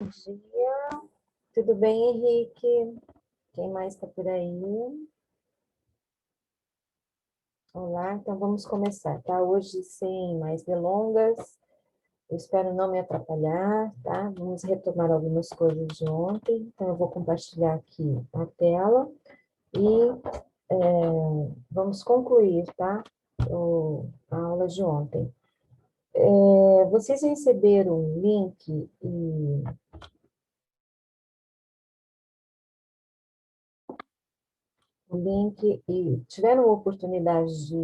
Bom dia, tudo bem, Henrique? Quem mais está por aí? Olá, então vamos começar, tá? Hoje, sem mais delongas, eu espero não me atrapalhar, tá? Vamos retomar algumas coisas de ontem, então eu vou compartilhar aqui a tela e vamos concluir, tá? A aula de ontem. Vocês receberam um link e tiveram a oportunidade de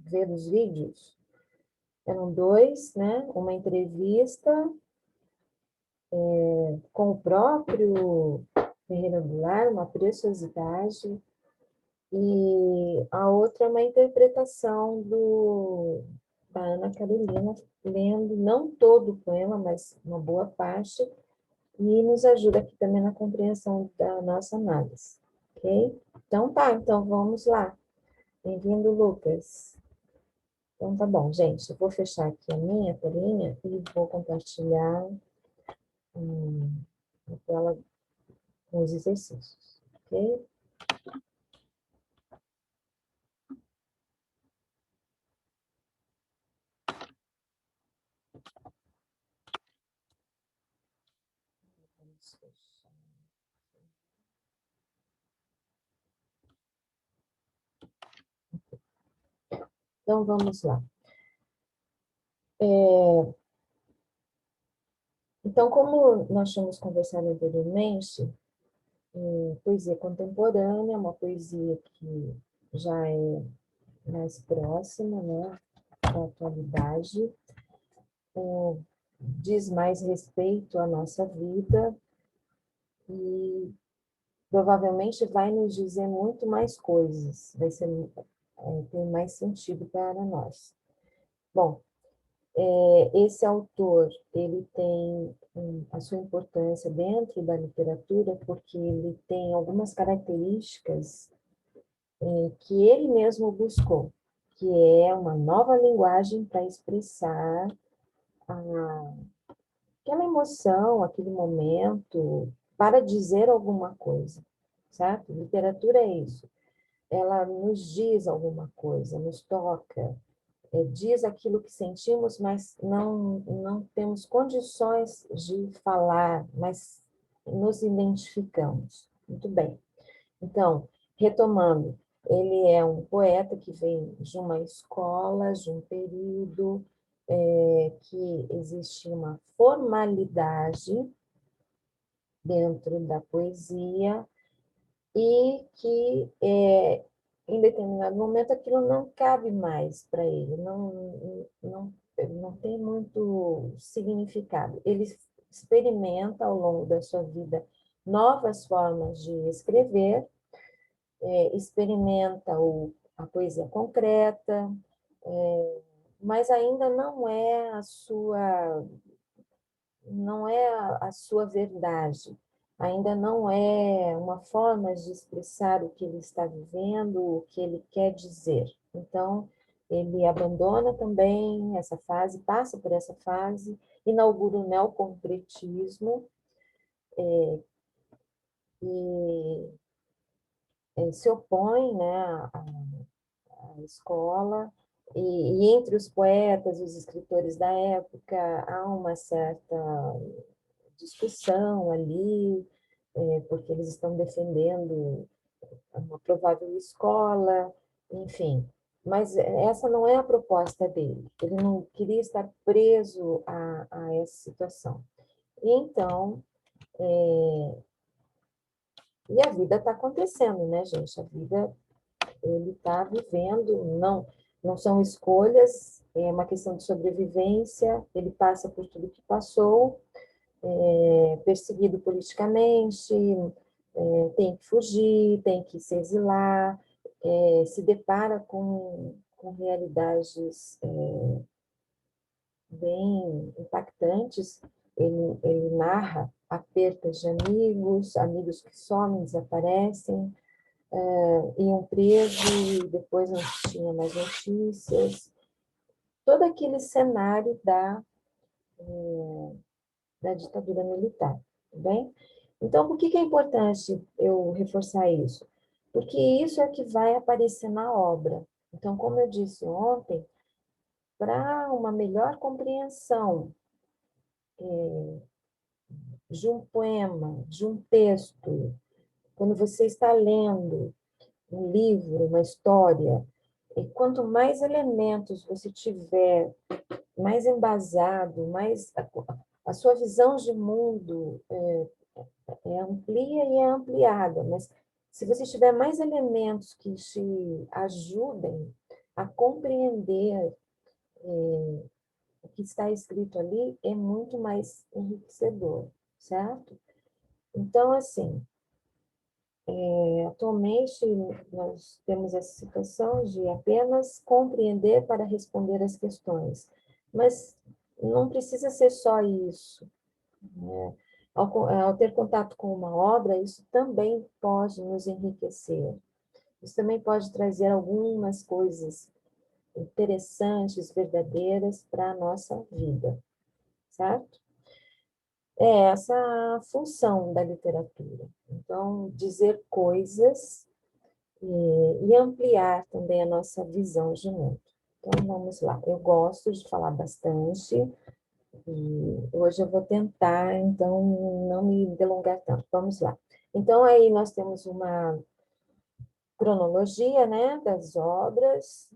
ver os vídeos? Eram dois, né? Uma entrevista com o próprio Ferreira Goulart, uma preciosidade, e a outra é uma interpretação da Ana Carolina, lendo não todo o poema, mas uma boa parte, e nos ajuda aqui também na compreensão da nossa análise, ok? Então tá, então vamos lá. Bem-vindo, Lucas. Então tá bom, gente, eu vou fechar aqui a minha telinha e vou compartilhar a tela com os exercícios, ok? Vamos fechar. Então, vamos lá. Então, como nós tínhamos conversado anteriormente, poesia contemporânea é uma poesia que já é mais próxima, né, da atualidade, diz mais respeito à nossa vida e provavelmente vai nos dizer muito mais coisas, vai ser, tem mais sentido para nós. Bom, esse autor, ele tem a sua importância dentro da literatura porque ele tem algumas características que ele mesmo buscou, que é uma nova linguagem para expressar aquela emoção, aquele momento, para dizer alguma coisa, certo? Literatura é isso. Ela nos diz alguma coisa, nos toca, diz aquilo que sentimos, mas não temos condições de falar, mas nos identificamos. Muito bem. Então, retomando, ele é um poeta que vem de uma escola, de um período que existe uma formalidade dentro da poesia e que em determinado momento aquilo não cabe mais para ele, não tem muito significado. Ele experimenta ao longo da sua vida novas formas de escrever, experimenta a poesia concreta, mas ainda não é a sua verdade, ainda não é uma forma de expressar o que ele está vivendo, o que ele quer dizer. Então, ele abandona também essa fase, passa por essa fase, inaugura o neoconcretismo e se opõe, né, à escola, e entre os poetas e os escritores da época há uma certa discussão ali, porque eles estão defendendo uma provável escola, enfim. Mas essa não é a proposta dele. Ele não queria estar preso a essa situação. E então, e a vida está acontecendo, né, gente? A vida, ele está vivendo, não são escolhas, é uma questão de sobrevivência, ele passa por tudo que passou, perseguido politicamente, tem que fugir, tem que se exilar, se depara com realidades bem impactantes. Ele narra a perda de amigos, amigos que somem, desaparecem, iam presos e depois não tinha mais notícias. Todo aquele cenário da ditadura militar, tá bem? Então, por que que é importante eu reforçar isso? Porque isso é que vai aparecer na obra. Então, como eu disse ontem, para uma melhor compreensão de um poema, de um texto, quando você está lendo um livro, uma história, e quanto mais elementos você tiver, mais embasado, mais a sua visão de mundo é amplia e é ampliada, mas se você tiver mais elementos que te ajudem a compreender o que está escrito ali, é muito mais enriquecedor, certo? Então, assim, atualmente nós temos essa situação de apenas compreender para responder as questões, mas não precisa ser só isso, né? Ao ter contato com uma obra, isso também pode nos enriquecer. Isso também pode trazer algumas coisas interessantes, verdadeiras para a nossa vida, certo? É essa a função da literatura. Então, dizer coisas e ampliar também a nossa visão de mundo. Então, vamos lá. Eu gosto de falar bastante, e hoje eu vou tentar, então, não me delongar tanto. Vamos lá. Então, aí nós temos uma cronologia, né, das obras,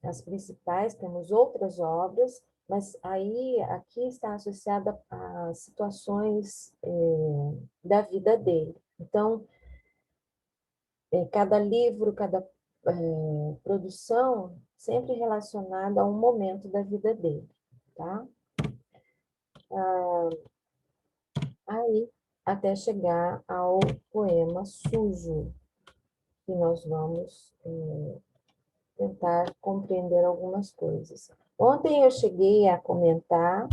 as principais, temos outras obras, mas aí aqui está associada a situações da vida dele. Então, cada livro, cada produção, sempre relacionada a um momento da vida dele, tá? Aí, até chegar ao poema Sujo, que nós vamos tentar compreender algumas coisas. Ontem eu cheguei a comentar,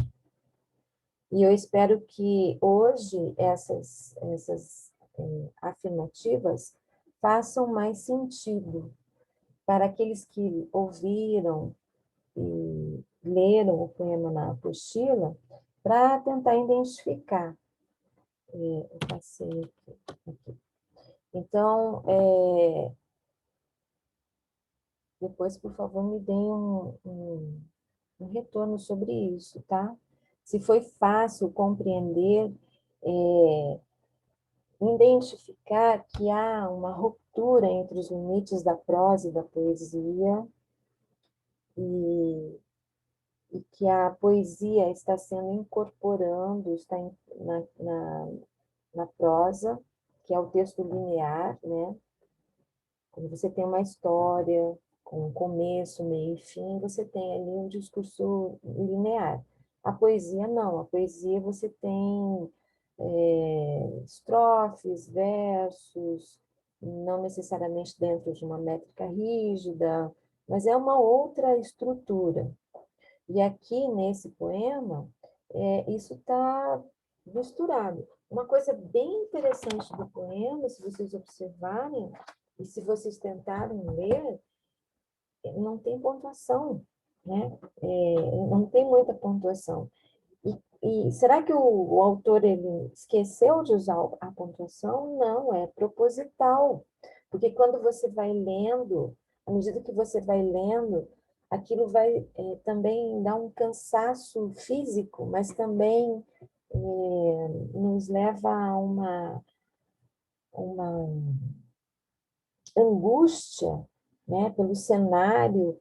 e eu espero que hoje essas afirmativas façam mais sentido para aqueles que ouviram e leram o poema na apostila, para tentar identificar. Eu passei aqui. Então, depois, por favor, me deem um retorno sobre isso, tá? Se foi fácil compreender, identificar que há uma ruptura entre os limites da prosa e da poesia, e, e que a poesia está sendo incorporando, está na prosa, que é o texto linear, né? Quando você tem uma história com começo, meio e fim, você tem ali um discurso linear. A poesia não, a poesia você tem estrofes, versos, não necessariamente dentro de uma métrica rígida, mas é uma outra estrutura. E aqui nesse poema, isso está misturado. Uma coisa bem interessante do poema, se vocês observarem, e se vocês tentarem ler, não tem pontuação, né? Não tem muita pontuação. E será que o autor ele esqueceu de usar a pontuação? Não, é proposital. Porque quando você vai lendo, à medida que você vai lendo, aquilo vai também dar um cansaço físico, mas também nos leva a uma angústia, né, pelo cenário,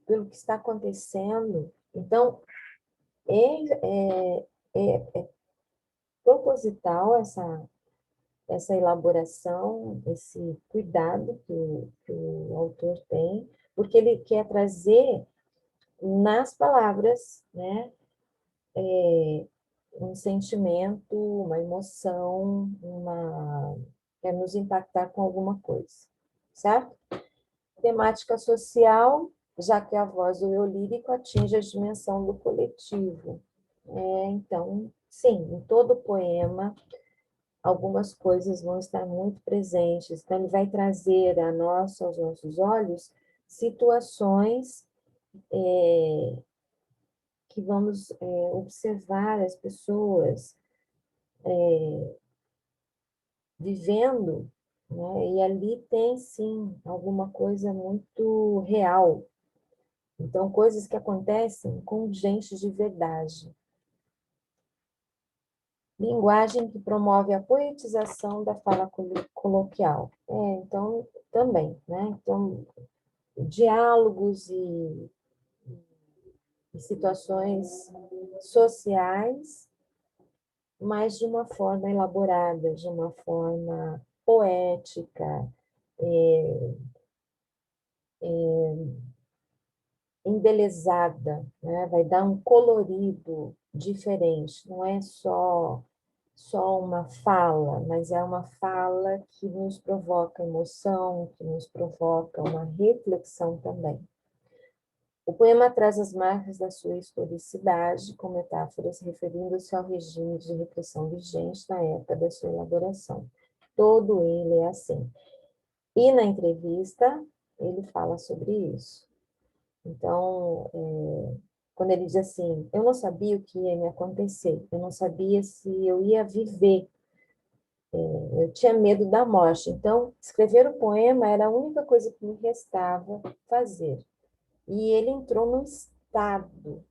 pelo que está acontecendo. Então, é proposital essa elaboração, esse cuidado que o autor tem, porque ele quer trazer nas palavras, né, um sentimento, uma emoção, quer nos impactar com alguma coisa, certo? Temática social, já que a voz do eu lírico atinge a dimensão do coletivo. Então, sim, em todo poema, algumas coisas vão estar muito presentes. Então, ele vai trazer aos nossos olhos, situações que vamos observar as pessoas vivendo, né? E ali tem, sim, alguma coisa muito real. Então, coisas que acontecem com gente de verdade. Linguagem que promove a poetização da fala coloquial. Então, também, né? Então, diálogos e situações sociais, mas de uma forma elaborada, de uma forma poética, embelezada, né? Vai dar um colorido diferente, não é só uma fala, mas é uma fala que nos provoca emoção, que nos provoca uma reflexão também. O poema traz as marcas da sua historicidade, com metáforas referindo-se ao regime de repressão vigente na época da sua elaboração. Todo ele é assim. E na entrevista, ele fala sobre isso. Então, quando ele diz assim, eu não sabia o que ia me acontecer, eu não sabia se eu ia viver, eu tinha medo da morte. Então, escrever o poema era a única coisa que me restava fazer. E ele entrou num estado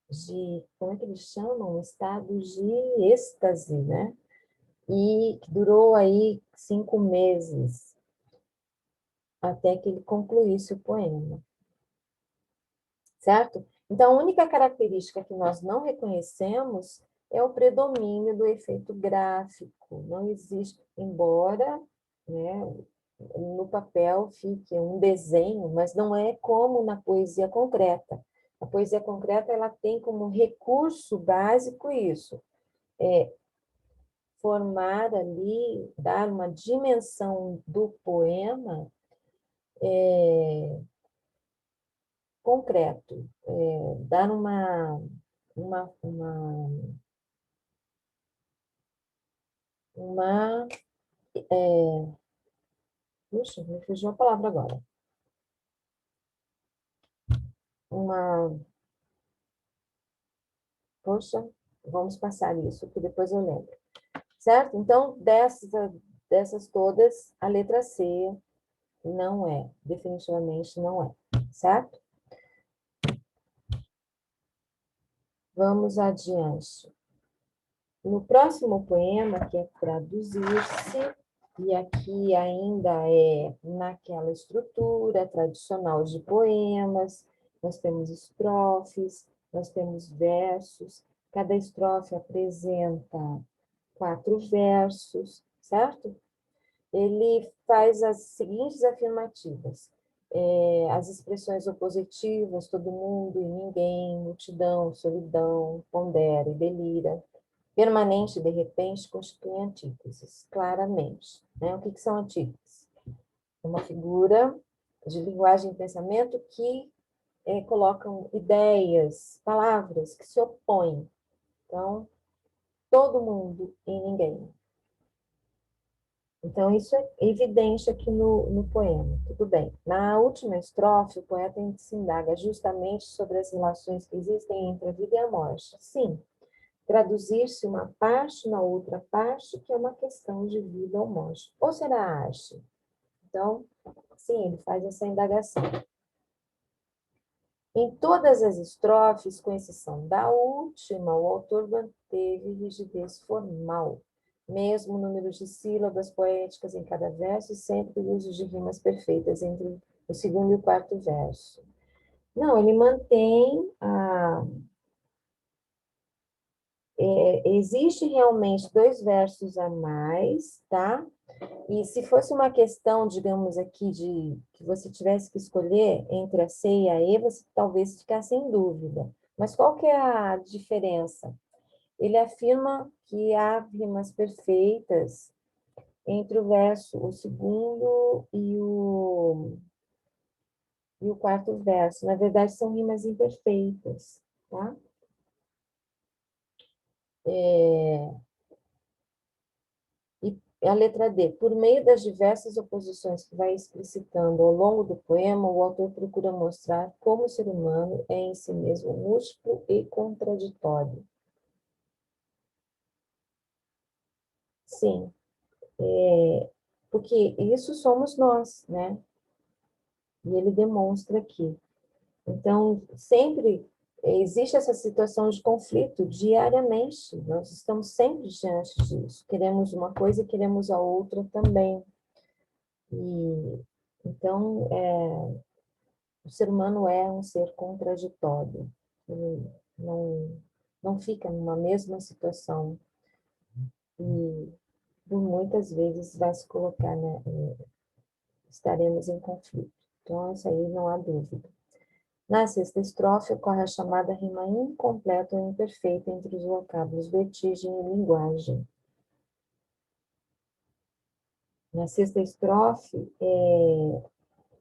de, como é que eles chamam? Um estado de êxtase, né? E que durou aí 5 meses, até que ele concluísse o poema. Certo? Então, a única característica que nós não reconhecemos é o predomínio do efeito gráfico. Não existe, embora, né, no papel fique um desenho, mas não é como na poesia concreta. A poesia concreta ela tem como recurso básico isso, formar ali, dar uma dimensão do poema concreto, dar uma, uma, uma puxa, me fugiu a palavra agora. Uma, poxa, vamos passar isso, que depois eu lembro. Certo? Então, dessas todas, a letra C não é, definitivamente não é. Certo? Vamos adiante. No próximo poema, que é Traduzir-se, e aqui ainda é naquela estrutura tradicional de poemas, nós temos estrofes, nós temos versos, cada estrofe apresenta 4 versos, certo? Ele faz as seguintes afirmativas. As expressões opositivas, todo mundo e ninguém, multidão, solidão, pondera e delira, permanente, de repente, constituem antíteses, claramente. Né? O que são antíteses? Uma figura de linguagem e pensamento que colocam ideias, palavras que se opõem. Então, todo mundo e ninguém. Então, isso é evidente aqui no poema. Tudo bem. Na última estrofe, o poeta se indaga justamente sobre as relações que existem entre a vida e a morte. Sim, traduzir-se uma parte na outra parte, que é uma questão de vida ou morte. Ou será arte? Então, sim, ele faz essa indagação. Em todas as estrofes, com exceção da última, o autor manteve rigidez formal, mesmo número de sílabas poéticas em cada verso e sempre o uso de rimas perfeitas entre o segundo e o quarto verso. Não, ele mantém a... existe realmente 2 versos a mais, tá? E se fosse uma questão, digamos aqui, de que você tivesse que escolher entre a C e a E, você talvez ficasse em dúvida. Mas qual que é a diferença? Ele afirma que há rimas perfeitas entre o verso, o segundo e o quarto verso. Na verdade, são rimas imperfeitas, tá? E a letra D. Por meio das diversas oposições que vai explicitando ao longo do poema, o autor procura mostrar como o ser humano é em si mesmo múltiplo e contraditório. Sim, porque isso somos nós, né? E ele demonstra aqui. Então, sempre existe essa situação de conflito diariamente. Nós estamos sempre diante disso. Queremos uma coisa e queremos a outra também. E então, o ser humano é um ser contraditório. Ele não fica numa mesma situação e por muitas vezes vai se colocar, né, estaremos em conflito. Então, isso aí não há dúvida. Na sexta estrofe ocorre a chamada rima incompleta ou imperfeita entre os vocábulos vertigem e linguagem. Na sexta estrofe,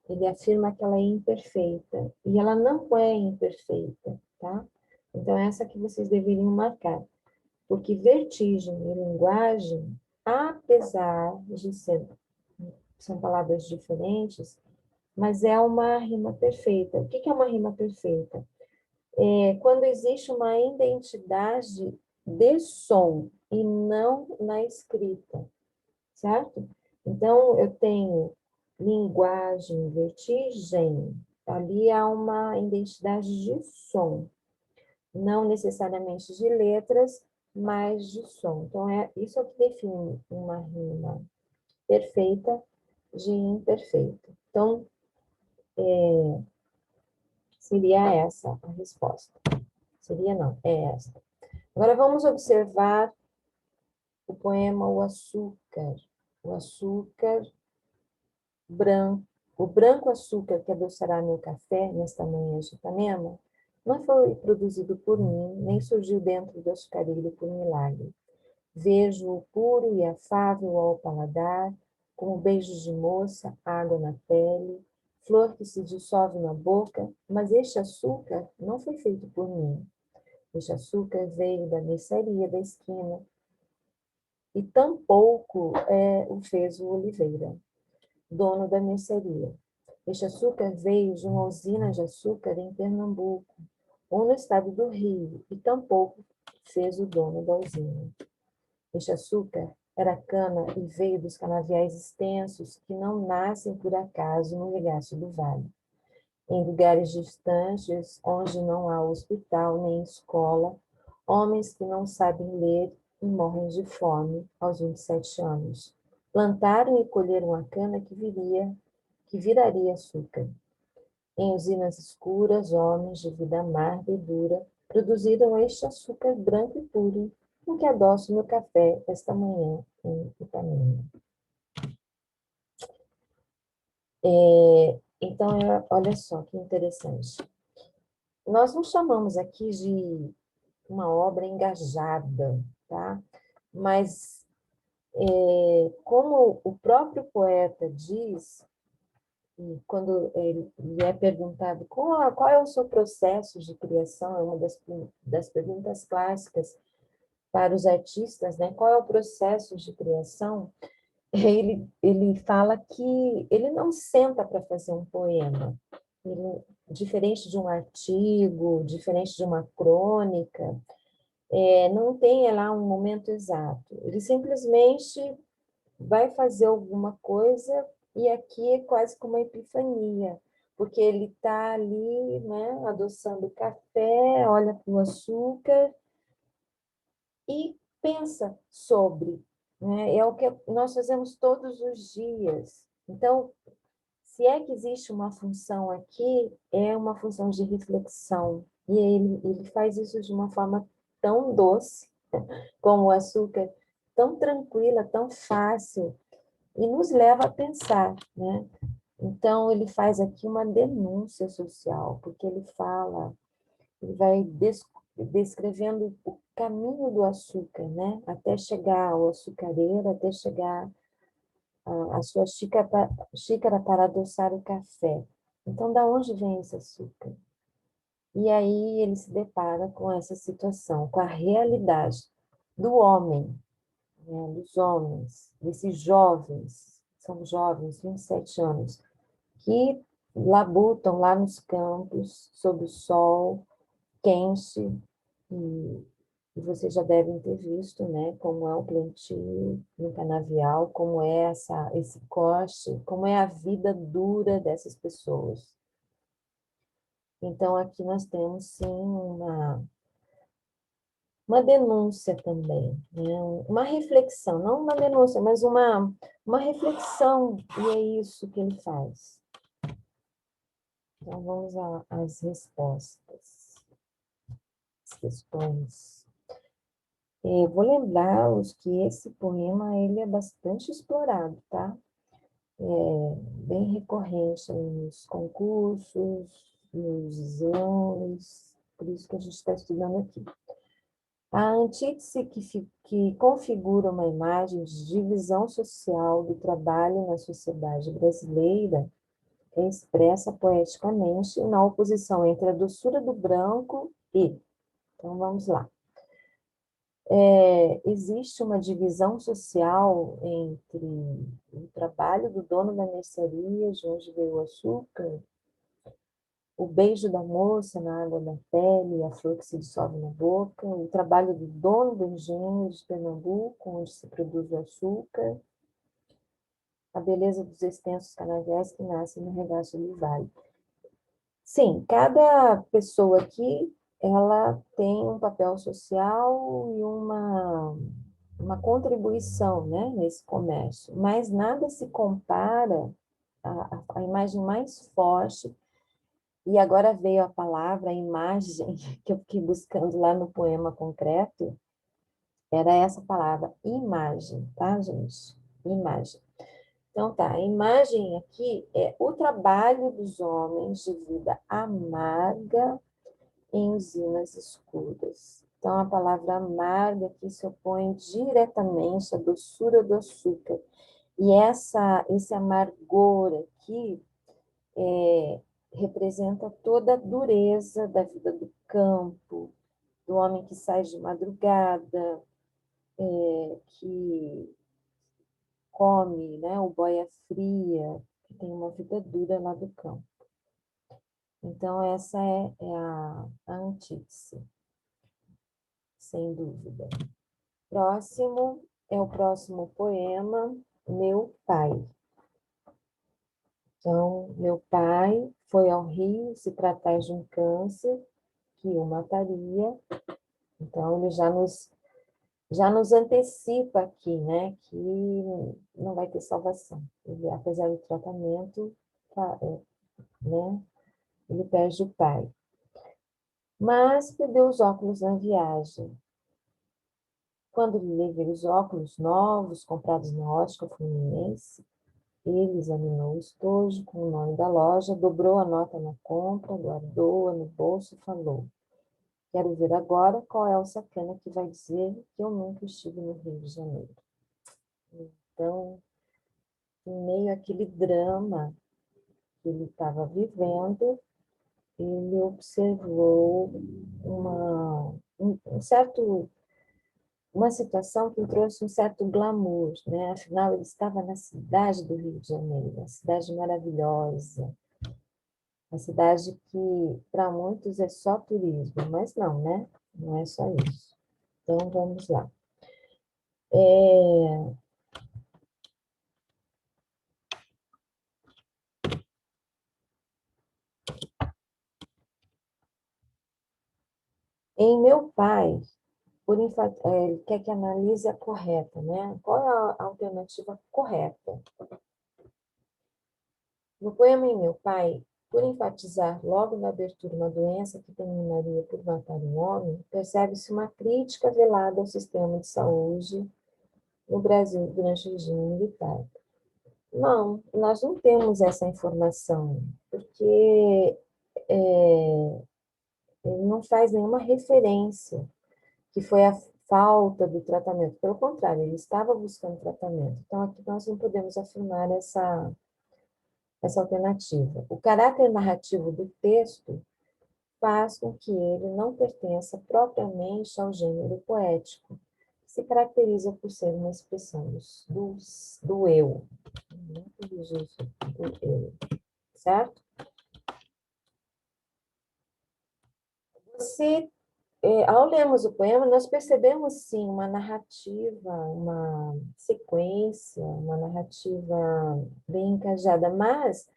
ele afirma que ela é imperfeita, e ela não é imperfeita, tá? Então, essa que vocês deveriam marcar, porque vertigem e linguagem, apesar de são palavras diferentes, mas é uma rima perfeita. O que é uma rima perfeita? É quando existe uma identidade de som e não na escrita, certo? Então, eu tenho linguagem, vertigem, ali há uma identidade de som, não necessariamente de letras, mas de som. Então, isso é o que define uma rima perfeita de imperfeita. Então, seria essa a resposta. Seria não, é essa. Agora vamos observar o poema O Açúcar. O açúcar branco, o branco açúcar que adoçará meu café nesta manhã de Ipanema, não foi produzido por mim, nem surgiu dentro do açucareiro por milagre. Vejo-o puro e afável ao paladar, como beijos de moça, água na pele, flor que se dissolve na boca, mas este açúcar não foi feito por mim. Este açúcar veio da mercearia da esquina, e tampouco o fez o Oliveira, dono da mercearia. Este açúcar veio de uma usina de açúcar em Pernambuco, ou no estado do Rio, e tampouco fez o dono da usina. Este açúcar era cana e veio dos canaviais extensos que não nascem por acaso no regaço do vale. Em lugares distantes, onde não há hospital nem escola, homens que não sabem ler e morrem de fome aos 27 anos. Plantaram e colheram a cana que viraria açúcar. Em usinas escuras, homens de vida amarga e dura produziram este açúcar branco e puro, com que adoço meu café esta manhã em Ipanema. Então, olha só que interessante. Nós não chamamos aqui de uma obra engajada, tá? Mas, como o próprio poeta diz, e quando ele é perguntado qual é o seu processo de criação, é uma das perguntas clássicas para os artistas, né? Qual é o processo de criação? Ele fala que ele não senta para fazer um poema. Ele, diferente de um artigo, diferente de uma crônica, não tem lá um momento exato. Ele simplesmente vai fazer alguma coisa e aqui é quase como uma epifania, porque ele está ali, né, adoçando o café, olha para o açúcar e pensa sobre, né? É o que nós fazemos todos os dias. Então, se é que existe uma função aqui, é uma função de reflexão. E ele faz isso de uma forma tão doce, como o açúcar, tão tranquila, tão fácil, e nos leva a pensar, né? Então, ele faz aqui uma denúncia social, porque ele fala, ele vai descrevendo o caminho do açúcar, né? Até chegar ao açucareiro, até chegar à sua xícara para adoçar o café. Então, da onde vem esse açúcar? E aí ele se depara com essa situação, com a realidade do homem, né, dos homens, desses jovens, são jovens, 27 anos, que labutam lá nos campos, sob o sol quente, e, e vocês já devem ter visto, né, como é o plantio no canavial, como é esse corte, como é a vida dura dessas pessoas. Então, aqui nós temos, sim, uma denúncia também, né? Uma reflexão, não uma denúncia, mas uma reflexão, e é isso que ele faz. Então, vamos às respostas, as questões. Eu vou lembrar-os que esse poema ele é bastante explorado, tá? É bem recorrente nos concursos, nos exames, por isso que a gente está estudando aqui. A antítese que configura uma imagem de divisão social do trabalho na sociedade brasileira é expressa poeticamente na oposição entre a doçura do branco e... Então, vamos lá. Existe uma divisão social entre o trabalho do dono da mercearia, de onde veio o açúcar, o beijo da moça na água da pele, a flor que se dissolve na boca, o trabalho do dono do engenho de Pernambuco, onde se produz o açúcar, a beleza dos extensos canaviais que nascem no regaço do vale. Sim, cada pessoa aqui, ela tem um papel social e uma contribuição, né, nesse comércio, mas nada se compara à imagem mais forte. E agora veio a palavra, a imagem, que eu fiquei buscando lá no poema concreto, era essa palavra, imagem, tá, gente? Imagem. Então, tá, a imagem aqui é o trabalho dos homens de vida amarga em usinas escuras. Então, a palavra amarga aqui se opõe diretamente à doçura do açúcar. E esse amargor aqui representa toda a dureza da vida do campo, do homem que sai de madrugada, que come, né, o boia fria, que tem uma vida dura lá do campo. Então, essa é a antítese, sem dúvida. Próximo é o próximo poema, Meu Pai. Então, meu pai foi ao Rio se tratar de um câncer que o mataria. Então, ele já nos antecipa aqui, né, que não vai ter salvação. Ele, apesar do tratamento, né, ele perde o pai. Mas perdeu os óculos na viagem. Quando ele levou os óculos novos, comprados na ótica fluminense, ele examinou o estojo com o nome da loja, dobrou a nota na compra, guardou-a no bolso e falou: quero ver agora qual é o sacana que vai dizer que eu nunca estive no Rio de Janeiro. Então, em meio àquele drama que ele estava vivendo, ele observou uma situação que trouxe um certo glamour, né? Afinal, ele estava na cidade do Rio de Janeiro, uma cidade maravilhosa, uma cidade que para muitos é só turismo, mas não, né? Não é só isso. Então, vamos lá. Em meu pai, ele quer que analise a correta, né? Qual é a alternativa correta? No poema Em Meu Pai, por enfatizar logo na abertura uma doença que terminaria por matar um homem, percebe-se uma crítica velada ao sistema de saúde no Brasil durante o regime militar. Não, nós não temos essa informação, porque ele não faz nenhuma referência que foi a falta do tratamento. Pelo contrário, ele estava buscando tratamento. Então, aqui nós não podemos afirmar essa alternativa. O caráter narrativo do texto faz com que ele não pertença propriamente ao gênero poético, se caracteriza por ser uma expressão do eu. Não corrigir isso, do eu, certo? Você, ao lermos o poema, nós percebemos, sim, uma narrativa, uma sequência, uma narrativa bem encajada, mas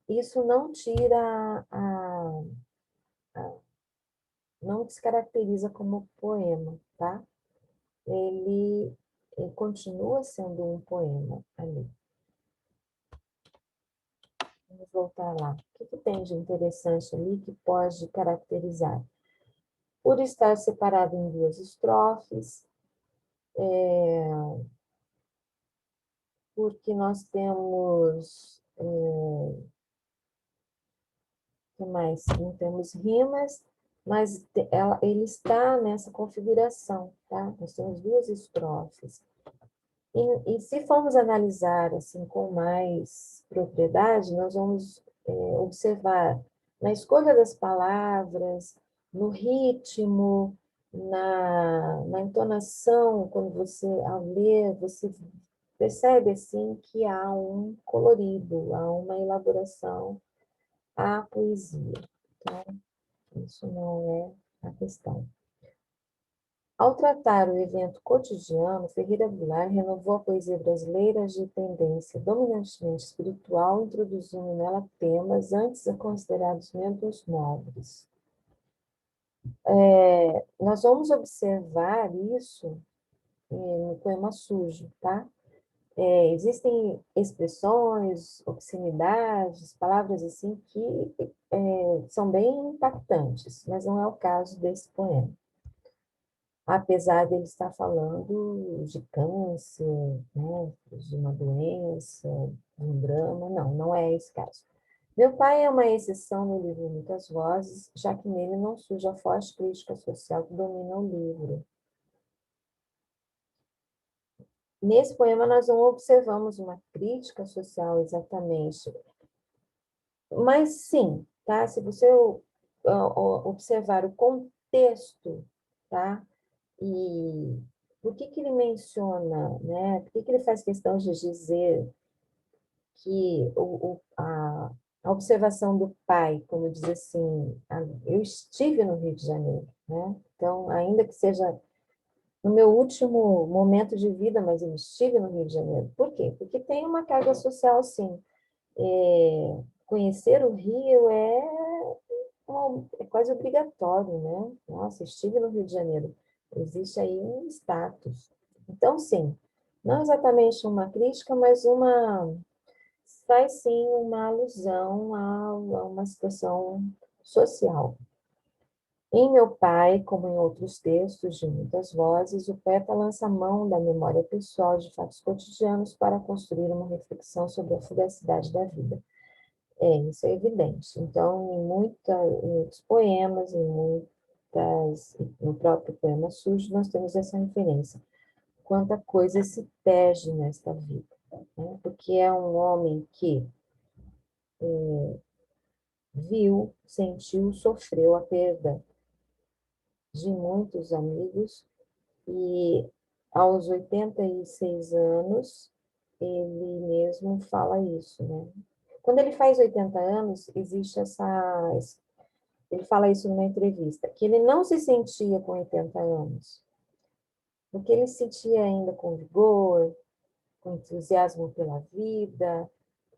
isso não tira não descaracteriza como poema, tá? Ele continua sendo um poema ali. Vamos voltar lá. O que tem de interessante ali que pode caracterizar? Por estar separado em duas estrofes, porque nós temos, que mais? Não temos rimas, mas ele está nessa configuração, tá? Nós temos duas estrofes. E se formos analisar assim com mais propriedade, nós vamos observar na escolha das palavras, no ritmo, na entonação, quando você, ao ler, você percebe assim que há um colorido, há uma elaboração à poesia. Então, isso não é a questão. Ao tratar o evento cotidiano, Ferreira Goulart renovou a poesia brasileira de tendência dominantemente espiritual, introduzindo nela temas antes considerados menos nobres. Nós vamos observar isso no poema sujo, tá? Existem expressões, obscenidades, palavras assim que são bem impactantes, mas não é o caso desse poema. Apesar dele estar falando de câncer, né, de uma doença, de um drama, não é esse caso. Meu pai é uma exceção no livro Muitas Vozes, já que nele não surge a forte crítica social que domina o livro. Nesse poema, nós não observamos uma crítica social exatamente, mas sim, tá? Se você observar o contexto, tá? E por que ele menciona, né? Por que ele faz questão de dizer que a observação do pai, como diz assim, eu estive no Rio de Janeiro, né? Então, ainda que seja no meu último momento de vida, mas eu estive no Rio de Janeiro. Por quê? Porque tem uma carga social, sim. Conhecer o Rio é quase obrigatório, né? Nossa, estive no Rio de Janeiro. Existe aí um status. Então, sim, não exatamente uma crítica, mas faz sim uma alusão a uma situação social. Em Meu Pai, como em outros textos de Muitas Vozes, o poeta lança mão da memória pessoal de fatos cotidianos para construir uma reflexão sobre a fugacidade da vida. Isso é evidente. Então, em muitos poemas, no próprio poema sujo, nós temos essa referência. Quanta coisa se perde nesta vida, né? Porque é um homem que viu, sentiu, sofreu a perda de muitos amigos e aos 86 anos ele mesmo fala isso, né? Quando ele faz 80 anos, existe ele fala isso numa entrevista, que ele não se sentia com 80 anos, porque ele se sentia ainda com vigor, com entusiasmo pela vida,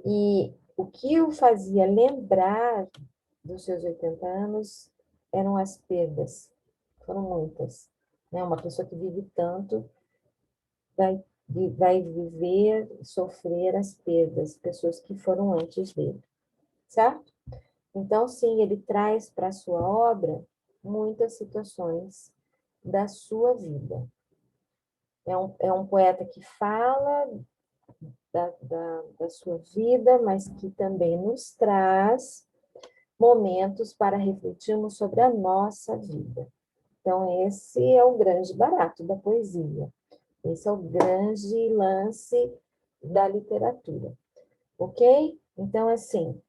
e o que o fazia lembrar dos seus 80 anos eram as perdas, foram muitas. Né? Uma pessoa que vive tanto vai viver, sofrer as perdas, pessoas que foram antes dele, certo? Então, sim, ele traz para a sua obra muitas situações da sua vida. É um poeta que fala da sua vida, mas que também nos traz momentos para refletirmos sobre a nossa vida. Então, esse é o grande barato da poesia. Esse é o grande lance da literatura. Ok? Então, assim,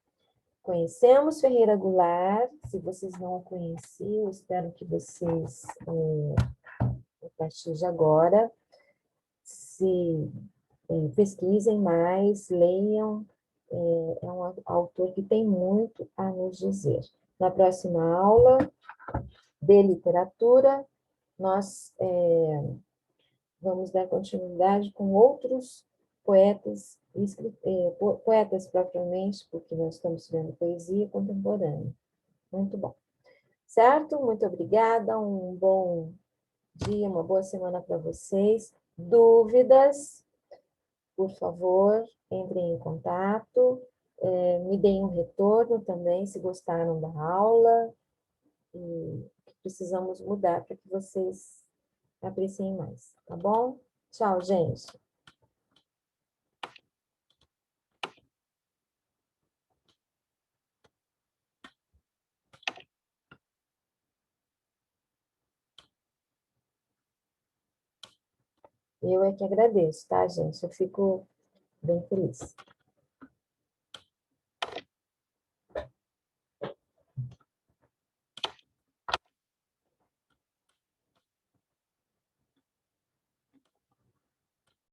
conhecemos Ferreira Goulart. Se vocês não o conheciam, espero que vocês partir de agora, se pesquisem mais, leiam, é um autor que tem muito a nos dizer. Na próxima aula de literatura, nós vamos dar continuidade com outros poetas, poetas propriamente, porque nós estamos vendo poesia contemporânea. Muito bom. Certo? Muito obrigada, um bom dia, uma boa semana para vocês. Dúvidas, por favor, entrem em contato, me deem um retorno também, se gostaram da aula, e precisamos mudar para que vocês apreciem mais, tá bom? Tchau, gente. Eu é que agradeço, tá, gente? Eu fico bem feliz.